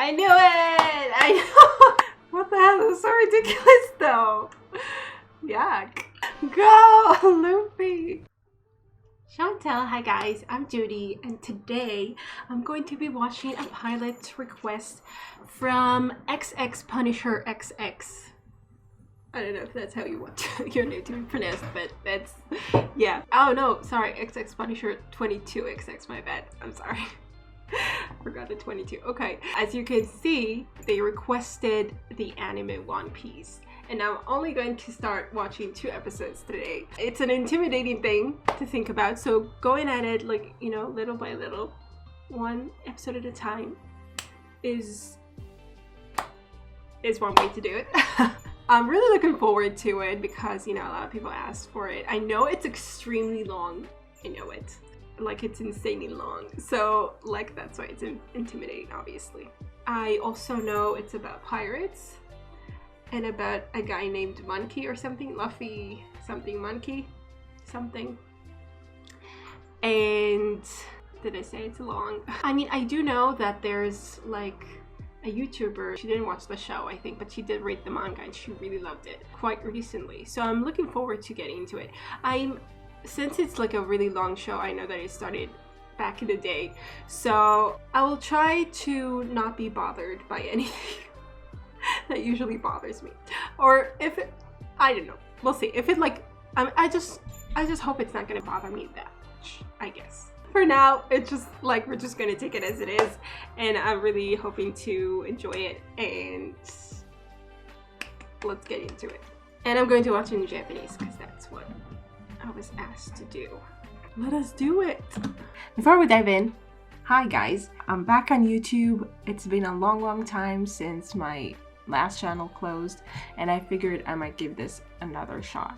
I knew it! I know! What the hell? This is so ridiculous though. Yuck. Go, Luffy! Show&tell, hi guys, I'm Judy, and today I'm going to be watching a pilot request from XX Punisher XX. I don't know if that's how you want your name to be pronounced, but that's, yeah. Oh no, sorry, XX Punisher 22XX, my bad, I'm sorry. Forgot the 22. Okay, as you can see, they requested the anime One Piece. And I'm only going to start watching 2 episodes today. It's an intimidating thing to think about, so going at it, like, you know, little by little, 1 episode at a time is one way to do it. I'm really looking forward to it because, you know, a lot of people asked for it. I know it's extremely long. I know it. Like, it's insanely long. So, like, that's why it's intimidating, obviously. I also know it's about pirates. And about a guy named Monkey or something, Luffy something Monkey something. And did I say it's long? I mean, I do know that there's like a YouTuber, she didn't watch the show I think, but she did read the manga and she really loved it quite recently. So I'm looking forward to getting into it. Since it's like a really long show, I know that it started back in the day, so I will try to not be bothered by anything that usually bothers me, or if it, I don't know, we'll see. If it like, I just hope it's not gonna bother me that much. I guess for now it's just like we're just gonna take it as it is, and I'm really hoping to enjoy it, and let's get into it. And I'm going to watch it in Japanese because that's what I was asked to do. Let us do it. Before we dive in, hi guys, I'm back on YouTube. It's been a long time since my last channel closed, and I figured I might give this another shot.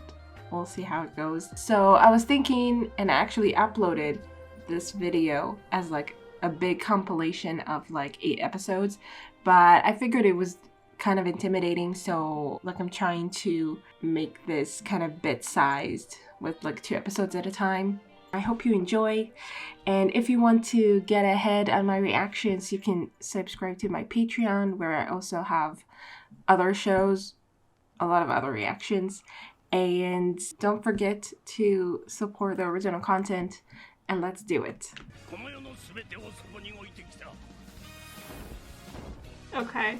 We'll see how it goes. So I was thinking, and I actually uploaded this video as like a big compilation of like 8 episodes, but I figured it was kind of intimidating, so like I'm trying to make this kind of bit-sized with like 2 episodes at a time. I hope you enjoy, and if you want to get ahead on my reactions, you can subscribe to my Patreon, where I also have other shows, a lot of other reactions, and don't forget to support the original content, and let's do it. Okay.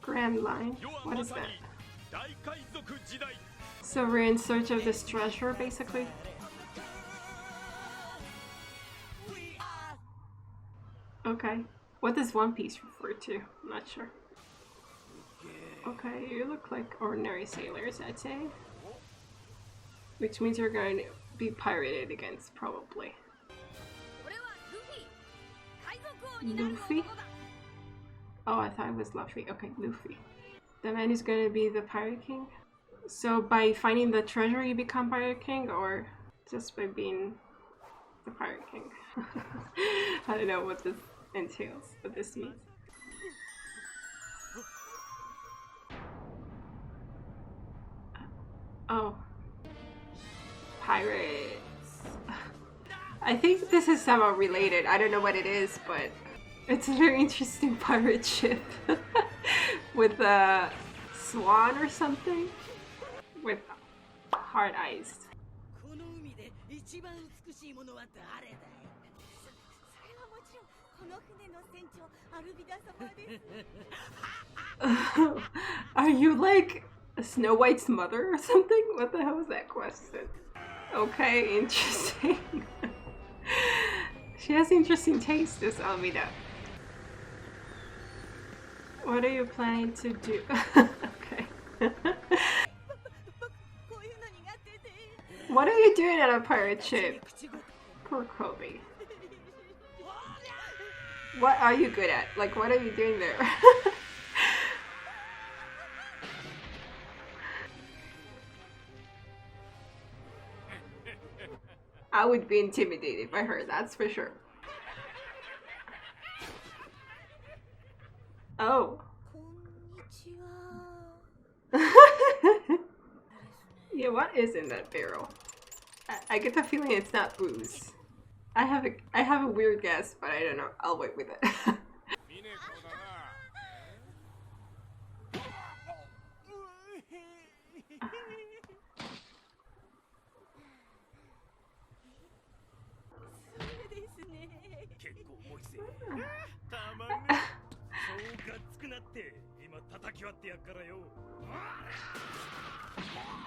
Grand Line? What is that? So we're in search of this treasure, basically. Okay. What does One Piece refer to? I'm not sure. Okay, you look like ordinary sailors, I'd say. Which means you're going to be pirated against, probably. Luffy? Oh, I thought it was Luffy. Okay, Luffy. The man is going to be the Pirate King? So by finding the treasure you become Pirate King, or just by being the Pirate King? I don't know what this entails, what this means. Oh. Pirates. I think this is somehow related. I don't know what it is, but it's a very interesting pirate ship with a swan or something with hard eyes. Are you like Snow White's mother or something? What the hell was that question? Okay, interesting. She has interesting taste, this Almida. What are you planning to do? Okay. What are you doing on a pirate ship? Poor Coby. What are you good at? Like, what are you doing there? I would be intimidated by her, that's for sure. Oh. Yeah, what is in that barrel? I get the feeling it's not booze. I have a weird guess, but I don't know. I'll wait with it.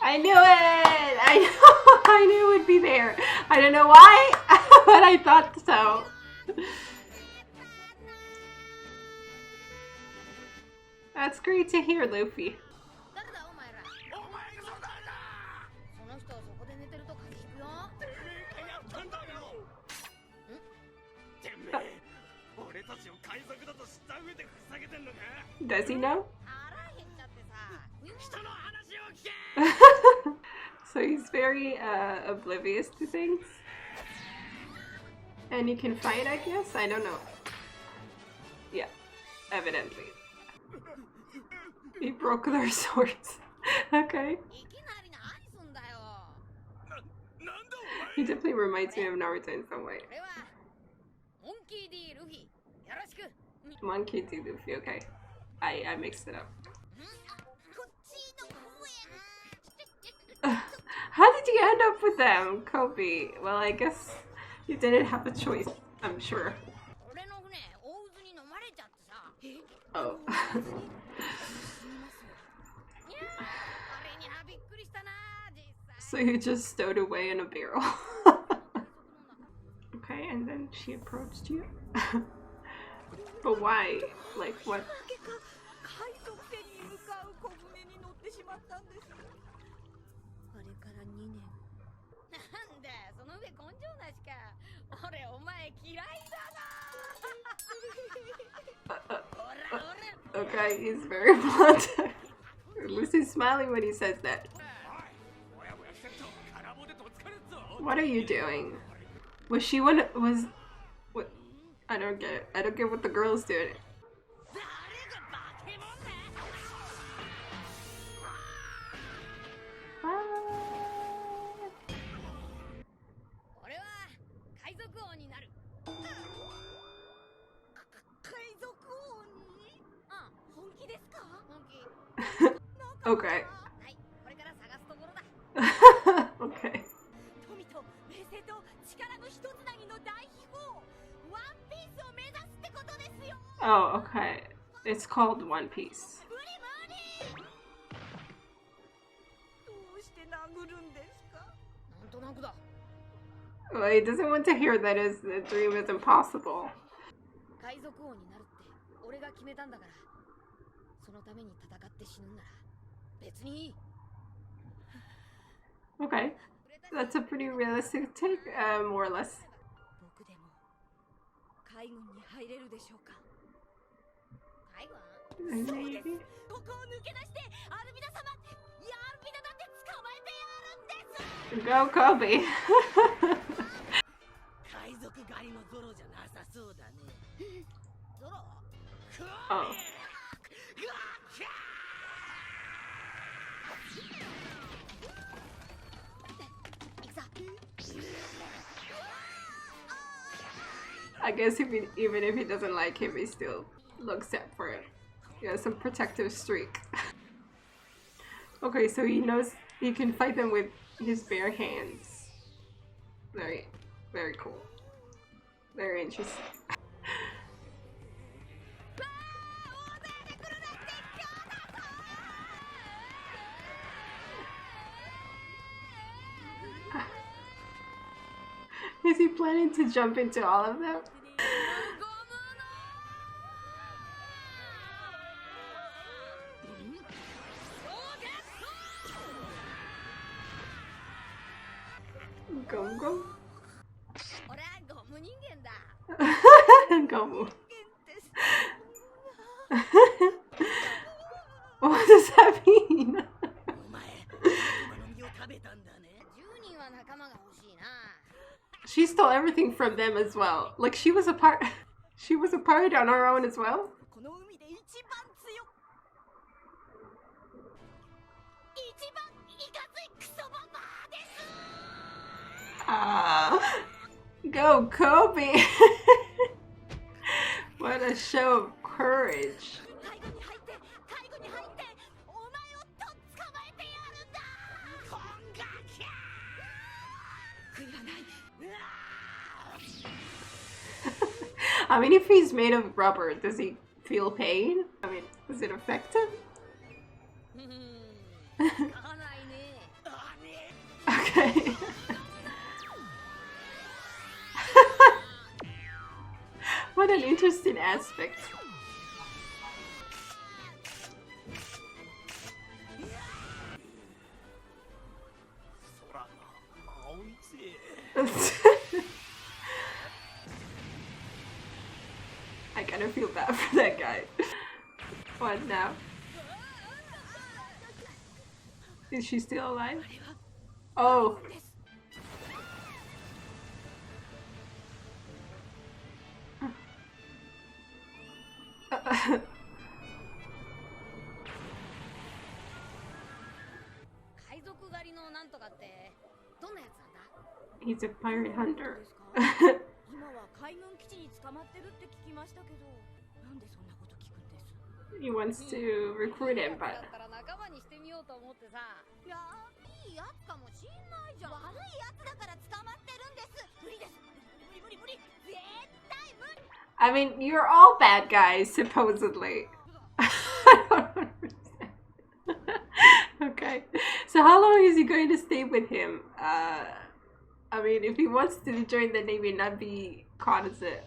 I knew it! I knew it would be there. I don't know why, but I thought so. That's great to hear, Luffy. Does he know? So he's very oblivious to things. And you can fight, I guess? I don't know. Yeah, evidently. He broke their swords. Okay. He definitely reminds me of Naruto in some way. Monkey D. Luffy, okay. I mixed it up. How did you end up with them, Coby? Well, I guess you didn't have a choice, I'm sure. Oh. So you just stowed away in a barrel. Okay, and then she approached you. But why? Like, what? Okay, he's very blunt. Lucy's smiling when he says that. What are you doing? Was she one? Was what? I don't get it. I don't get what the girl's doing. Okay. Okay. Oh, okay. It's called One Piece. Well, he doesn't want to hear that his dream is impossible. Okay. That's a pretty realistic take, more or less. Maybe. Go, Coby. Oh. I guess even if he doesn't like him, he still looks out for him. He has some protective streak. Okay, so he knows he can fight them with his bare hands. Very, very cool. Very interesting. Is he planning to jump into all of them? Gomu Gomu. What does that mean? She stole everything from them as well. Like she was a part on her own as well. Go, Coby! What a show of courage. I mean, if he's made of rubber, does he feel pain? I mean, does it affect him? Okay. What an interesting aspect. I kind of feel bad for that guy. What now? Is she still alive? Oh. He's a pirate hunter. He wants to recruit him, but I mean, you're all bad guys, supposedly. I don't understand. Okay, so how long is he going to stay with him? I mean, if he wants to join the Navy and not be caught as a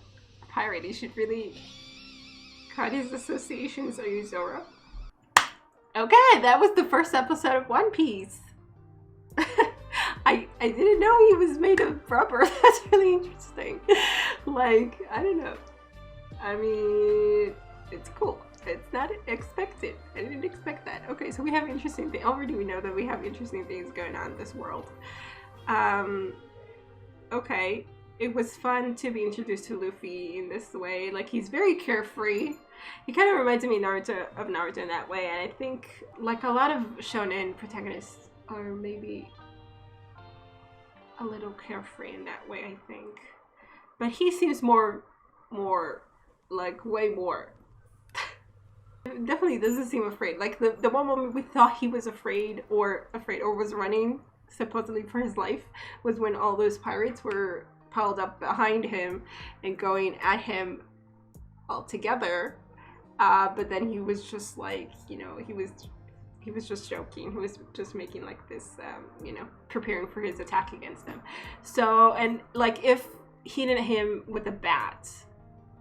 pirate, he should really cut his associations or use Zoro. Okay, that was the first episode of One Piece. I didn't know he was made of rubber. That's really interesting. Like, I don't know. I mean, it's cool. It's not expected. I didn't expect that. Okay, so we have interesting things. Already we know that we have interesting things going on in this world. Okay, it was fun to be introduced to Luffy in this way. Like, he's very carefree. He kind of reminds me of Naruto in that way, and I think, like, a lot of shonen protagonists are maybe a little carefree in that way, I think. But he seems more, like, way more. Definitely doesn't seem afraid. Like, the one moment we thought he was afraid or was running supposedly for his life was when all those pirates were piled up behind him and going at him all together. But then he was just like, you know, he was just joking. He was just making like this, you know, preparing for his attack against them. So, and like if he hit him with a bat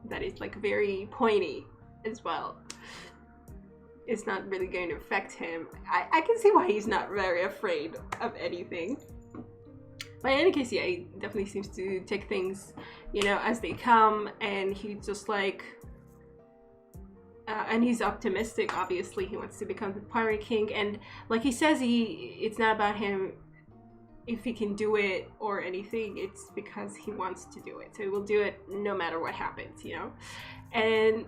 that is like very pointy as well, it's not really going to affect him. I can see why he's not very afraid of anything. But in any case, yeah, he definitely seems to take things, you know, as they come, and he just like, and he's optimistic. Obviously, he wants to become the pirate king, and like he says, it's not about him if he can do it or anything. It's because he wants to do it, so he will do it no matter what happens, you know. And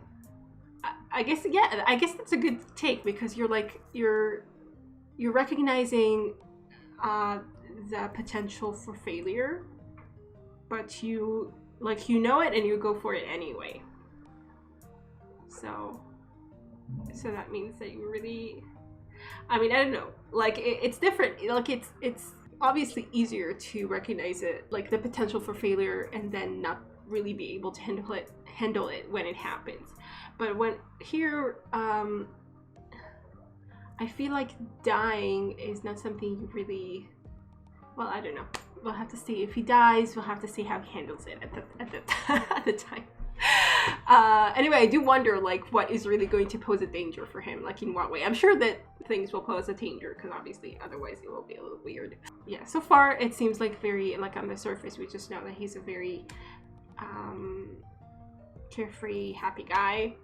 I guess, yeah, I guess that's a good take, because you're like, you're recognizing the potential for failure, but you, like, you know it and you go for it anyway. So that means that you really, I mean, I don't know, like, it's different. Like, it's obviously easier to recognize it, like the potential for failure, and then not really be able to handle it when it happens. But when here, I feel like dying is not something you really, well, I don't know. We'll have to see. If he dies, we'll have to see how he handles it at the time. Anyway, I do wonder, like, what is really going to pose a danger for him, like in what way. I'm sure that things will pose a danger, because obviously otherwise it will be a little weird. Yeah, so far it seems like very, like, on the surface we just know that he's a very carefree, happy guy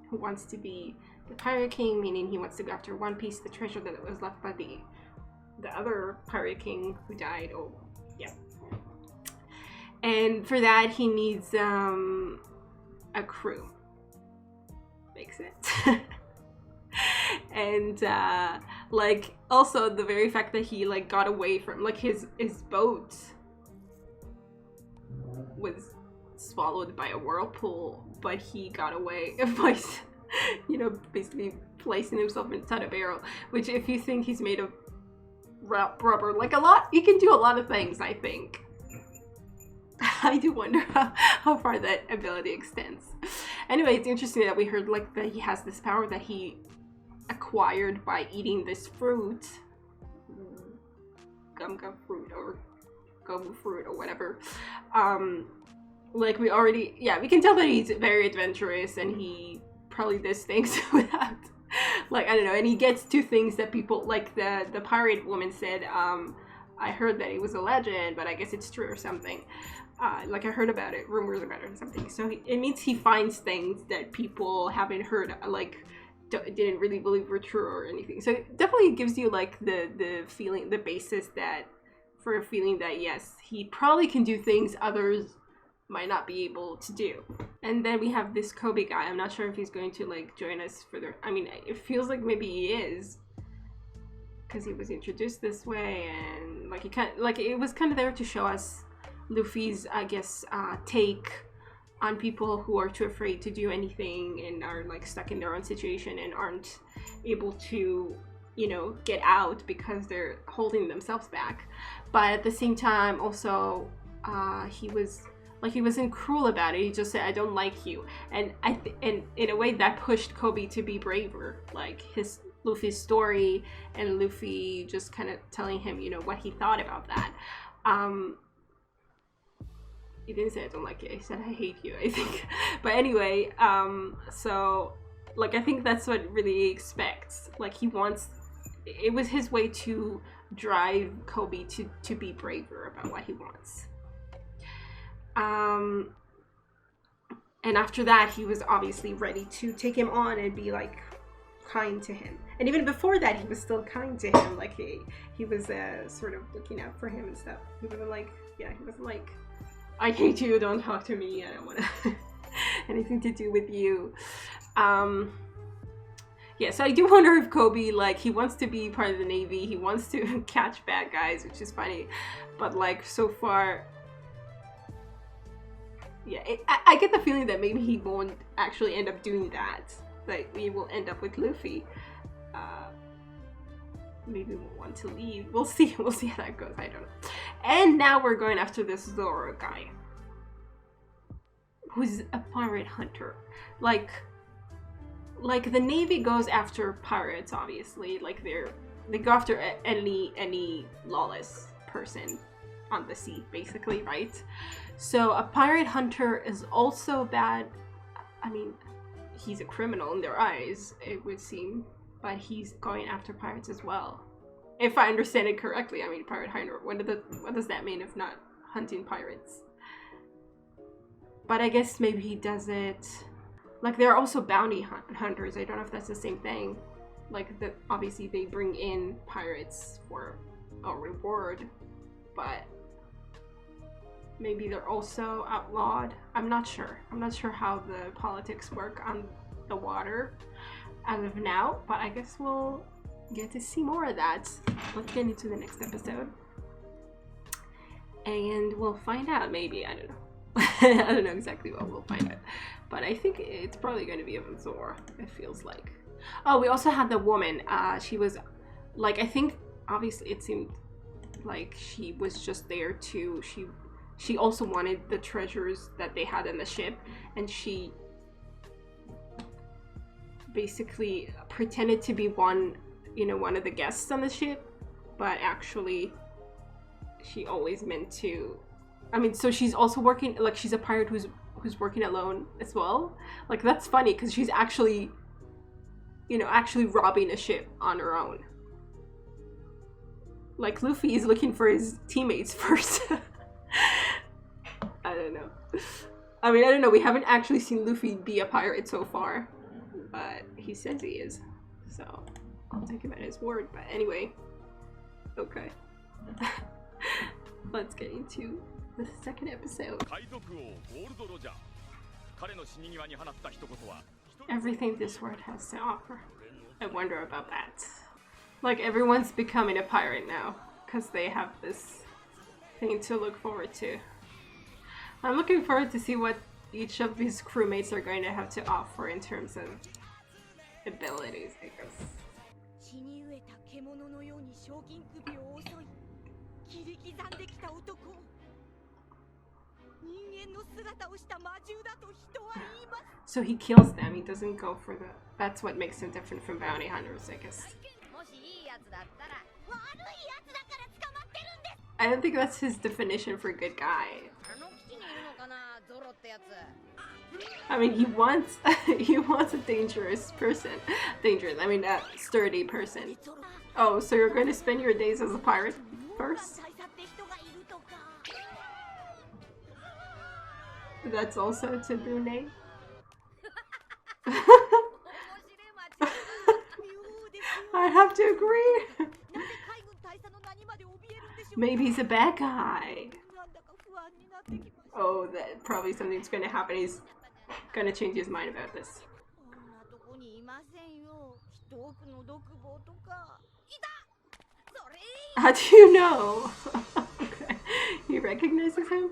who wants to be the pirate king, meaning he wants to go after One Piece, the treasure that was left by the other pirate king who died. Oh, yeah. And for that he needs a crew. Makes sense. And like, also the very fact that he like got away from, like, his boat was swallowed by a whirlpool, but he got away by, you know, basically placing himself inside a barrel, which if you think he's made of rubber, like he can do a lot of things, I think. I do wonder how far that ability extends. Anyway, it's interesting that we heard like that he has this power that he acquired by eating this fruit, gum fruit or gomu fruit or whatever. Like we already, yeah, we can tell that he's very adventurous and he probably does things without, like, I don't know, and he gets to things that people, like the pirate woman said, I heard that it was a legend, but I guess it's true or something. Like I heard about it, rumors about it or something. So it means he finds things that people haven't heard, like didn't really believe were true or anything. So it definitely gives you like the feeling, the basis that for a feeling that yes, he probably can do things others might not be able to do. And then we have this Coby guy. I'm not sure if he's going to like join us for the, I mean, it feels like maybe he is, because he was introduced this way, and like he kind of, like it was kind of there to show us Luffy's, I guess, take on people who are too afraid to do anything and are like stuck in their own situation and aren't able to, you know, get out because they're holding themselves back. But at the same time, also, he wasn't cruel about it. He just said, "I don't like you," and and in a way that pushed Coby to be braver. Like Luffy's story and Luffy just kind of telling him, you know, what he thought about that. He didn't say I don't like it, he said I hate you, I think. But anyway, so like I think that's what really he expects. Like he wants, it was his way to drive Coby to be braver about what he wants. And after that he was obviously ready to take him on and be like kind to him. And even before that he was still kind to him, like he was sort of looking out for him and stuff. He wasn't like, yeah, he wasn't like, I hate you, don't talk to me, I don't want anything to do with you. Yeah, so I do wonder if Coby, like, he wants to be part of the Navy, he wants to catch bad guys, which is funny, but like so far, yeah, I get the feeling that maybe he won't actually end up doing that. Like, we will end up with Luffy. Maybe we'll want to leave. We'll see how that goes, I don't know. And now we're going after this Zoro guy, who's a pirate hunter. Like the Navy goes after pirates, obviously. Like they go after any lawless person on the sea, basically, right? So a pirate hunter is also bad. I mean, he's a criminal in their eyes, it would seem, but he's going after pirates as well. If I understand it correctly, I mean, pirate hunter, what does that mean if not hunting pirates? But I guess maybe he does it, like there are also bounty hunters. I don't know if that's the same thing. Like obviously they bring in pirates for a reward, but maybe they're also outlawed. I'm not sure how the politics work on the water as of now, but I guess we'll get to see more of that. Let's get into the next episode and we'll find out. Maybe, I don't know. I don't know exactly what we'll find out, but I think it's probably going to be about Zoro, it feels like. Oh, we also had the woman. She was like, I think obviously it seemed like she was just there to, she also wanted the treasures that they had in the ship, and she basically pretended to be one of the guests on the ship, but actually she always meant to, I mean, so she's also working, like she's a pirate who's working alone as well. Like that's funny because she's actually, actually robbing a ship on her own. Like Luffy is looking for his teammates first. I don't know. I mean, I don't know. We haven't actually seen Luffy be a pirate so far, but he says he is. So I'll take him at his word. But anyway, okay. Let's get into the second episode. Everything this world has to offer. I wonder about that. Like everyone's becoming a pirate now because they have this thing to look forward to. I'm looking forward to see what each of these crewmates are going to have to offer in terms of abilities, I guess. So he kills them, he doesn't go for the... That's what makes him different from bounty hunters, I guess. I don't think that's his definition for good guy. I mean, he wants a dangerous person. Dangerous, I mean a sturdy person. Oh, so you're going to spend your days as a pirate first? That's also Tsubune. I have to agree. Maybe he's a bad guy. Oh, that probably something's gonna happen. He's gonna change his mind about this. How do you know? Okay. He recognizes him?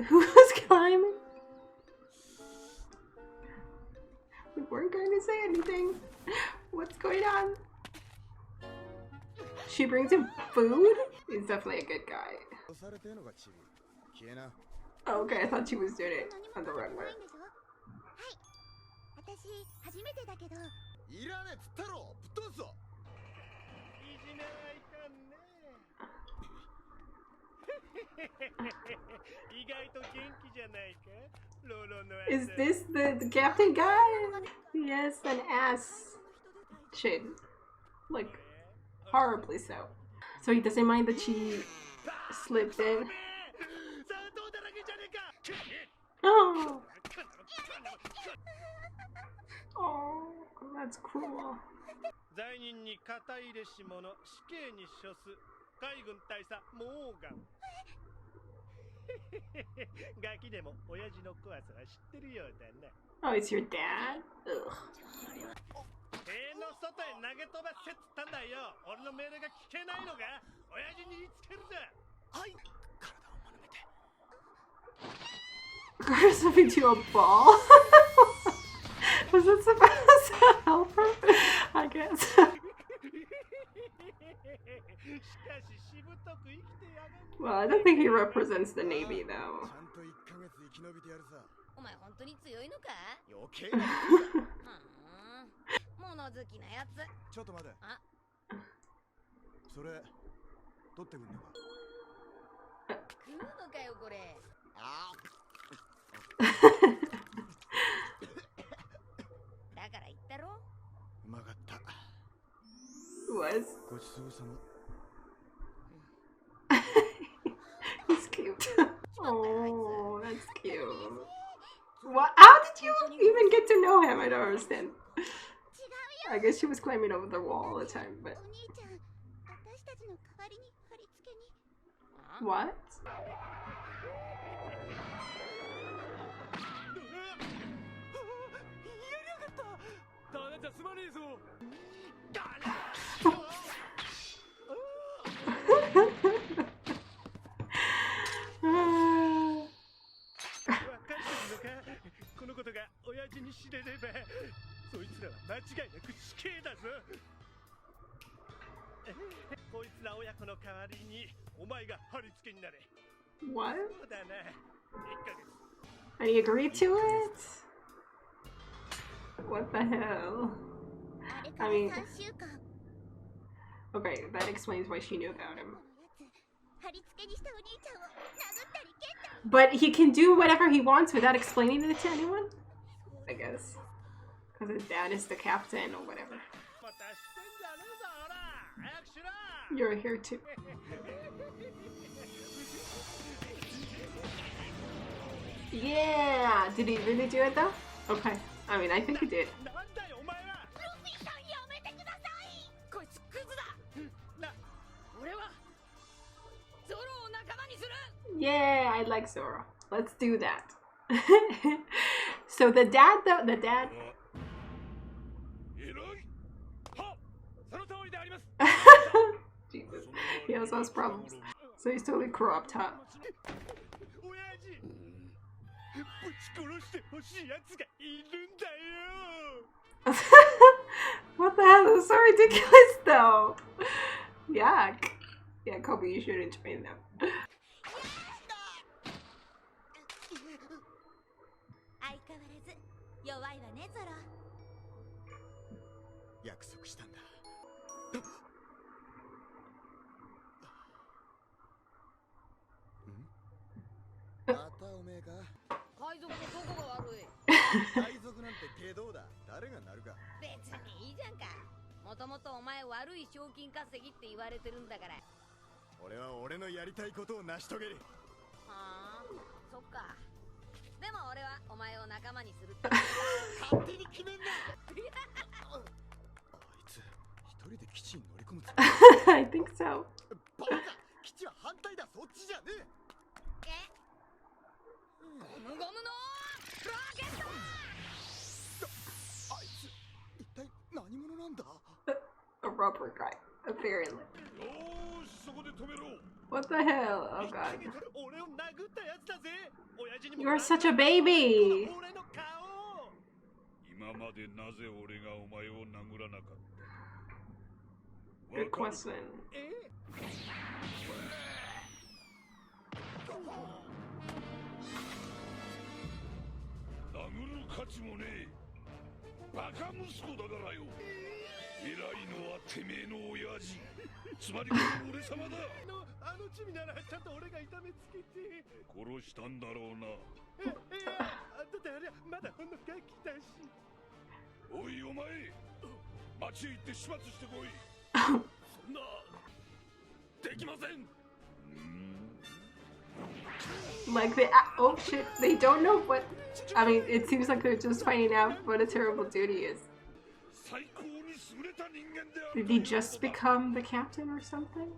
Who's climbing? We weren't going to say anything. What's going on? She brings him food? He's definitely a good guy. Oh, okay, I thought she was doing it on the wrong way. Is this the captain guy? He has an ass chin. Like, horribly so. So he doesn't mind that she slipped in. Oh! Oh, that's cruel. Oh, it's your dad? Ugh. Got something to a ball? Was it supposed to help her? I guess. Well, I don't think he represents the Navy, though. Was? He's cute. Oh, that's cute. What? How did you even get to know him? I don't understand. I guess she was climbing over the wall all the time, but... What? What? And he agreed to it? What the hell? I mean... Okay, that explains why she knew about him. But he can do whatever he wants without explaining it to anyone? I guess. Because his dad is the captain or whatever. You're here too. Yeah! Did he really do it though? Okay. I mean, I think he did. Yeah, I like Zoro. Let's do that. So the dad though, the dad. Jesus, he also has problems. So he's totally corrupt, huh? What the hell? This is so ridiculous though. Yuck. Yeah, Coby, you shouldn't train them. I think so. A rubber guy, apparently. What the hell? Oh god. You are such a baby! Good question. Like oh shit, they don't know what, I mean, it seems like they're just finding out what a terrible duty is. Did he just become the captain or something?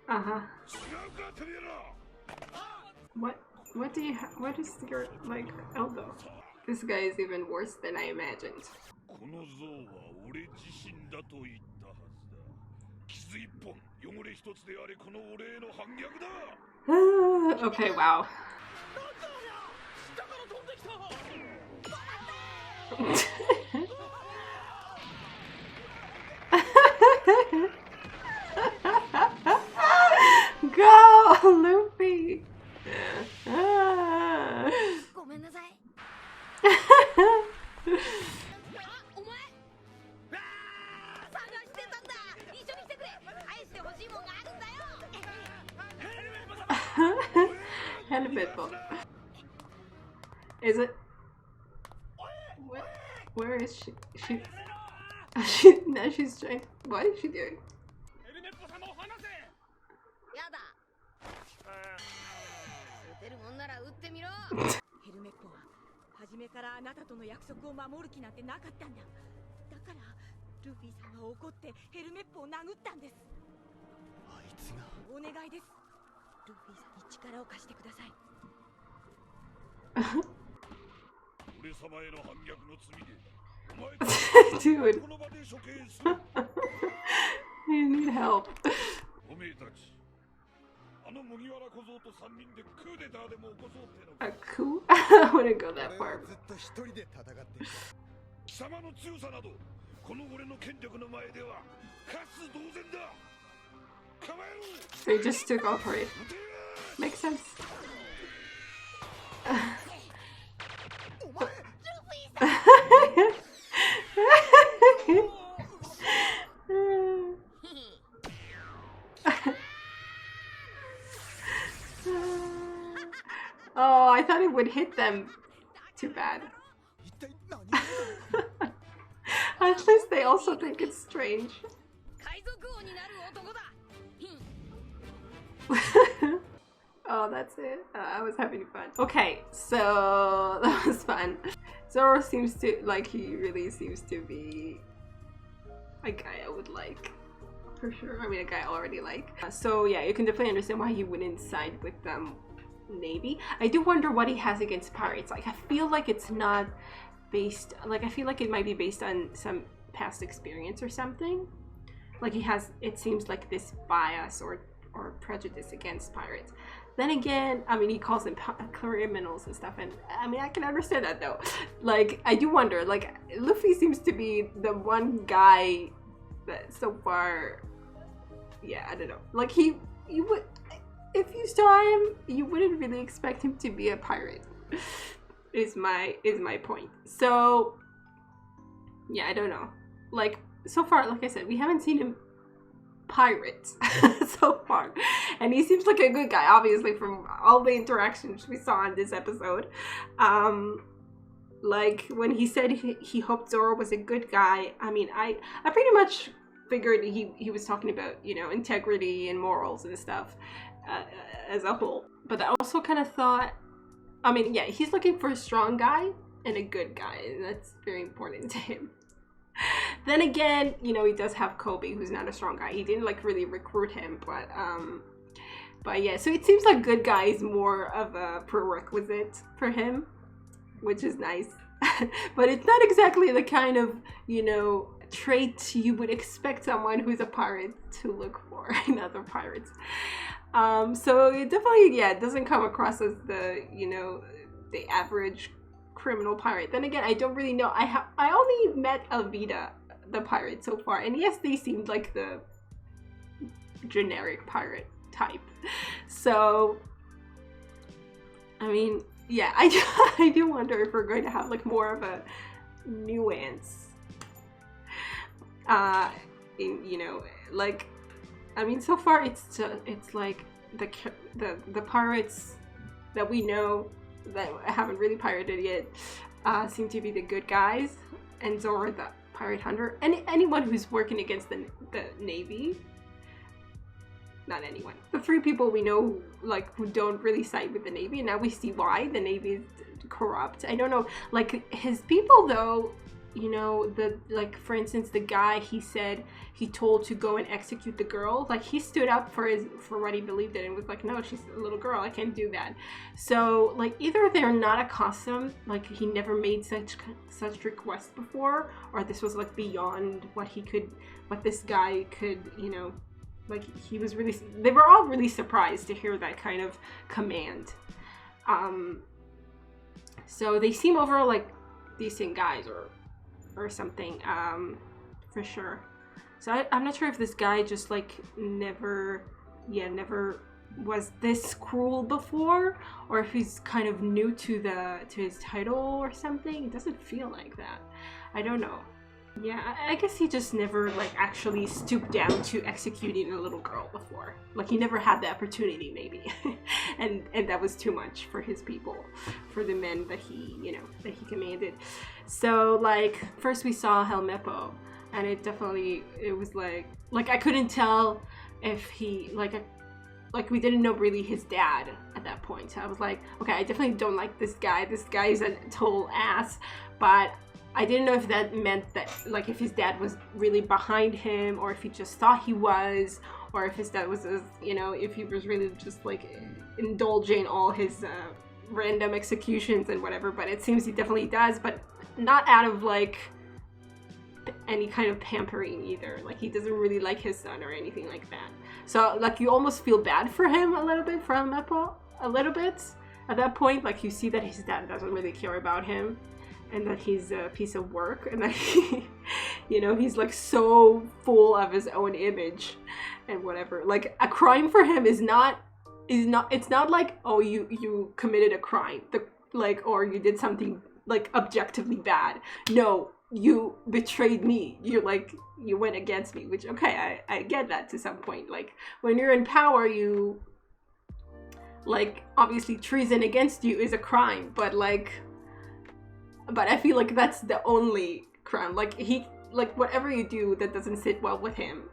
Uh-huh. What do you what is your, like, elbow? This guy is even worse than I imagined. Okay, wow. Go, Luffy! Is it? Where is she? Now she's trying. What is she doing? Dude. You need help. A coup? I wouldn't go that far. They just took off, right? Makes sense. Oh, I thought it would hit them. Too bad. At least they also think it's strange. Oh, that's it. I was having fun. Okay, so that was fun. Zoro seems to, like, he really seems to be a guy I would like. for sure. I mean, a guy I already like. So yeah, you can definitely understand why he wouldn't side with Navy. I do wonder what he has against pirates. Like, I feel like it's not based, like, I feel like it might be based on some past experience or something. Like, he has, it seems like this bias or prejudice against pirates. Then again, I mean, he calls them criminals and stuff, and I mean, I can understand that though. Like, I do wonder, like, Luffy seems to be the one guy that so far, yeah, I don't know. Like, you would, if you saw him, you wouldn't really expect him to be a pirate. Is my point. So, yeah, I don't know. Like, so far, like I said, we haven't seen him pirates so far, and he seems like a good guy, obviously, from all the interactions we saw in this episode. Like, when he said he hoped Zoro was a good guy, I mean, I pretty much figured he was talking about, you know, integrity and morals and stuff as a whole. But I also kind of thought, I mean, yeah, he's looking for a strong guy and a good guy, and that's very important to him. Then again, you know, he does have Coby, who's not a strong guy. He didn't like really recruit him, but yeah, so it seems like good guy is more of a prerequisite for him, which is nice. But it's not exactly the kind of, you know, trait you would expect someone who's a pirate to look for in other pirates. So it definitely, yeah, it doesn't come across as the, you know, the average criminal pirate. Then again, I don't really know. I only met Alvida, the pirate, so far, and yes, they seemed like the generic pirate type. So, I mean, yeah, I do wonder if we're going to have like more of a nuance. In, you know, like, I mean, so far it's like the pirates that we know that haven't really pirated yet seem to be the good guys, and Zoro the pirate hunter, and anyone who's working against the Navy. Not anyone. The three people we know, like, who don't really side with the Navy, and now we see why the Navy is corrupt. I don't know, like, his people though, you know, like, for instance, the guy he said he told to go and execute the girl, like, he stood up for what he believed in and was like, no, she's a little girl, I can't do that. So, like, either they're not accustomed, like, he never made such requests before, or this was like beyond what this guy could, you know, like, they were all really surprised to hear that kind of command. So they seem overall like decent guys or something, for sure. So I'm not sure if this guy just like never was this cruel before, or if he's kind of new to his title or something. It doesn't feel like that. I don't know. Yeah, I guess he just never like actually stooped down to executing a little girl before. Like, he never had the opportunity, maybe. and that was too much for his people, for the men that he, you know, that he commanded. So, like, first we saw Helmeppo, and it was like I couldn't tell if he, like we didn't know really his dad at that point. So I was like, okay, I definitely don't like this guy. This guy is a total ass, but I didn't know if that meant that, like, if his dad was really behind him, or if he just thought he was, or if his dad was, you know, if he was really just, like, indulging all his random executions and whatever. But it seems he definitely does, but not out of, like, any kind of pampering either. Like, he doesn't really like his son or anything like that. So, like, you almost feel bad for him a little bit, for Helmeppo, a little bit. At that point, like, you see that his dad doesn't really care about him, and that he's a piece of work, and that he, you know, he's like so full of his own image and whatever. Like, a crime for him it's not like, oh, you committed a crime, or you did something like objectively bad. No, you betrayed me. You went against me, which, okay, I get that to some point. Like, when you're in power, you, like, obviously treason against you is a crime, but I feel like that's the only crime. Like, whatever you do that doesn't sit well with him,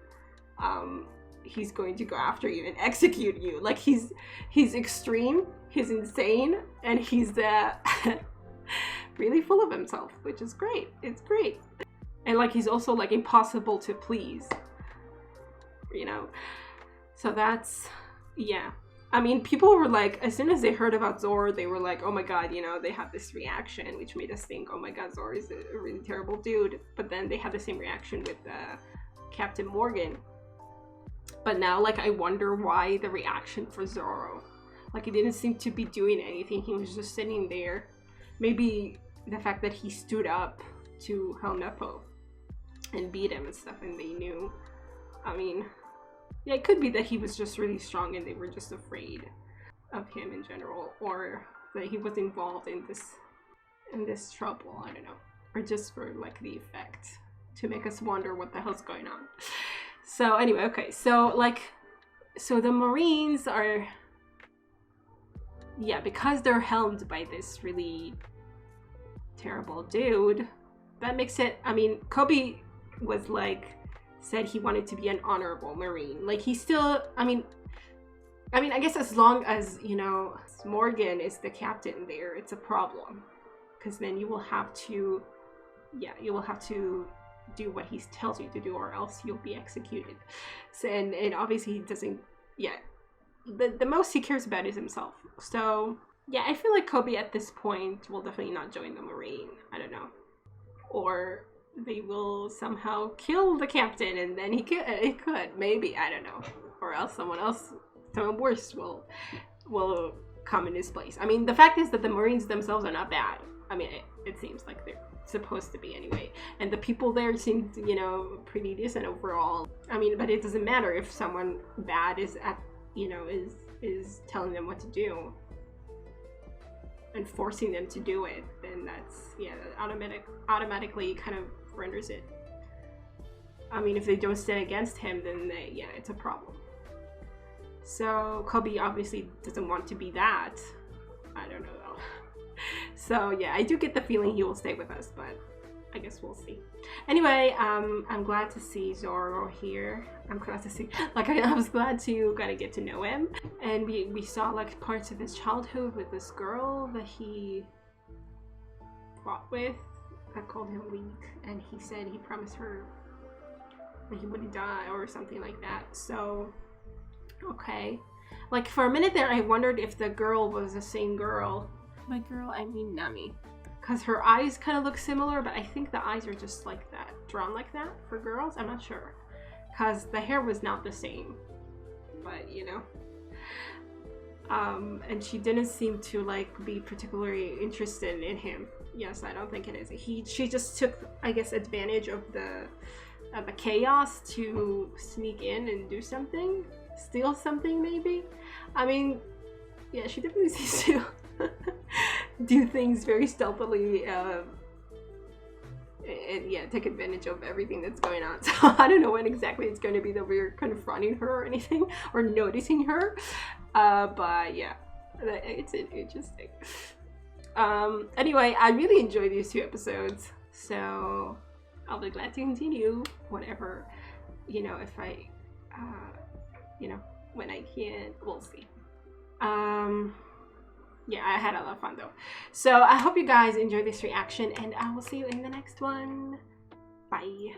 he's going to go after you and execute you. Like, he's extreme, he's insane, and he's really full of himself, which is great. It's great. And, like, he's also, like, impossible to please. you know? So that's, yeah. I mean, people were like, as soon as they heard about Zoro, they were like, oh my god, you know, they had this reaction, which made us think, oh my god, Zoro is a really terrible dude. But then they had the same reaction with Captain Morgan. But now, like, I wonder why the reaction for Zoro. Like, he didn't seem to be doing anything. He was just sitting there. Maybe the fact that he stood up to Helmeppo and beat him and stuff, and they knew. I mean, yeah, it could be that he was just really strong and they were just afraid of him in general, or that he was involved in this trouble, I don't know. Or just for like the effect to make us wonder what the hell's going on. So anyway, okay, so the Marines are, yeah, because they're helmed by this really terrible dude, that makes it, I mean, Coby was like, said he wanted to be an honorable Marine. Like, he still, I mean, I guess as long as, you know, Morgan is the captain there, it's a problem. Because then you will have to, yeah, you will have to do what he tells you to do, or else you'll be executed. So, and obviously he doesn't, yeah, the most he cares about is himself. So, yeah, I feel like Coby at this point will definitely not join the Marine. I don't know. Or they will somehow kill the captain, and then it could, maybe, I don't know. Or else someone worse will come in his place. I mean, the fact is that the Marines themselves are not bad. I mean, it seems like they're supposed to be anyway. And the people there seem, you know, pretty decent overall. I mean, but it doesn't matter if someone bad is at, you know, is telling them what to do and forcing them to do it, then that's, yeah, automatically kind of renders it. I mean, if they don't stand against him, then yeah, it's a problem. So Coby obviously doesn't want to be that. I don't know though. So yeah, I do get the feeling he will stay with us, but I guess we'll see. Anyway, I'm glad to see Zoro here. I'm glad to see, like, I was glad to kind of get to know him. And we saw like parts of his childhood with this girl that he fought with that called him weak, and he said he promised her that he wouldn't die or something like that. So, okay. Like, for a minute there, I wondered if the girl was the same girl. By girl, I mean Nami. Because her eyes kind of look similar, but I think the eyes are just like that, drawn like that for girls. I'm not sure. Because the hair was not the same. But, you know. And she didn't seem to, like, be particularly interested in him. Yes, I don't think it is. She just took, I guess, advantage of the chaos to sneak in and do something. Steal something, maybe? I mean, yeah, she definitely seems to do things very stealthily, and yeah, take advantage of everything that's going on. So I don't know when exactly it's going to be that we're confronting her or anything, or noticing her, but yeah, it's interesting. Anyway, I really enjoyed these 2 episodes, so I'll be glad to continue whatever, you know, if I, you know, when I can, we'll see. Yeah, I had a lot of fun though. So I hope you guys enjoyed this reaction, and I will see you in the next one. Bye.